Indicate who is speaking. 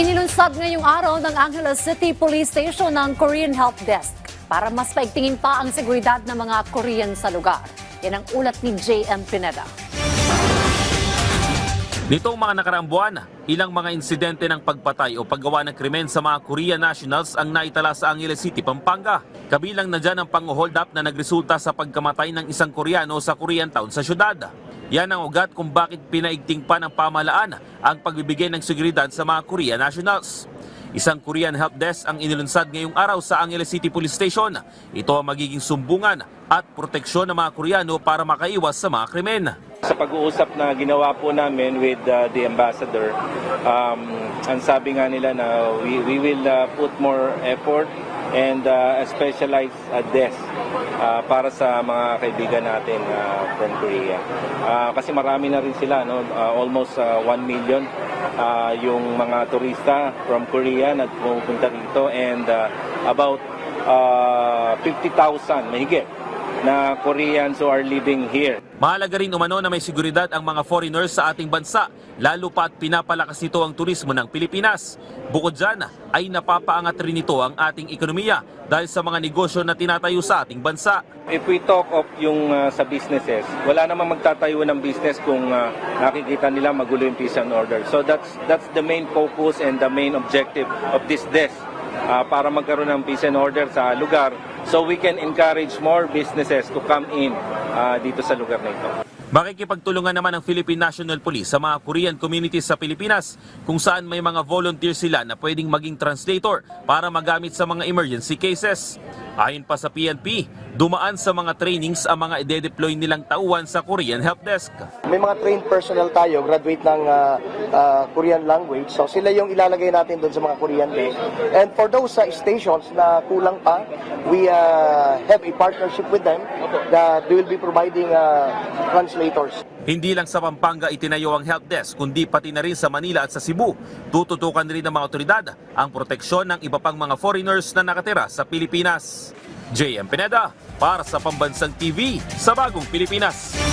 Speaker 1: Inilunsad ngayong araw ng Angeles City Police Station ng Korean Help Desk para mas paigtingin pa ang seguridad ng mga Korean sa lugar. Yan ang ulat ni J.M. Pineda.
Speaker 2: Nitong mga nakaraang buwan, ilang mga insidente ng pagpatay o paggawa ng krimen sa mga Korean nationals ang naitala sa Angeles City, Pampanga. Kabilang na dyan ang pang-hold up na nagresulta sa pagkamatay ng isang Koreano sa Korean town sa syudad. Yan ang ugat kung bakit pinaigting pa ng pamahalaan ang pagbibigay ng seguridad sa mga Korean nationals. Isang Korean Help Desk ang inilunsad ngayong araw sa Angeles City Police Station. Ito ang magiging sumbungan at proteksyon ng mga Koreano para makaiwas sa mga krimen.
Speaker 3: Sa pag-uusap na ginawa po namin with the ambassador, ang sabi nga nila na we will put more effort and a specialized desk para sa mga kaibigan natin from Korea. Kasi marami na rin sila, no? Almost 1 million yung mga turista from Korea na pupunta dito and about 50,000 mahigit na Koreans who are living here.
Speaker 2: Mahalaga rin umano na may seguridad ang mga foreigners sa ating bansa, lalo pa at pinapalakas nito ang turismo ng Pilipinas. Bukod dyan, ay napapaangat rin ito ang ating ekonomiya dahil sa mga negosyo na tinatayo sa ating bansa.
Speaker 3: If we talk of yung sa businesses, wala namang magtatayo ng business kung nakikita nila magulo yung peace and order. So that's the main focus and the main objective of this desk. Para magkaroon ng peace and order sa lugar so we can encourage more businesses to come in dito sa lugar na ito.
Speaker 2: Makikipagtulungan naman ng Philippine National Police sa mga Korean communities sa Pilipinas kung saan may mga volunteer sila na pwedeng maging translator para magamit sa mga emergency cases. Ayon pa sa PNP, dumaan sa mga trainings ang mga ide-deploy nilang tauhan sa Korean Help Desk.
Speaker 4: May mga trained personnel tayo, graduate ng Korean language. So sila yung ilalagay natin doon sa mga Korean desk. And for those stations na kulang pa, we have a partnership with them that they will be providing translators.
Speaker 2: Hindi lang sa Pampanga itinayo ang help desk, kundi pati na rin sa Manila at sa Cebu. Tututukan rin ng mga otoridad ang proteksyon ng iba pang mga foreigners na nakatira sa Pilipinas. J.M. Pineda para sa Pambansang TV sa Bagong Pilipinas.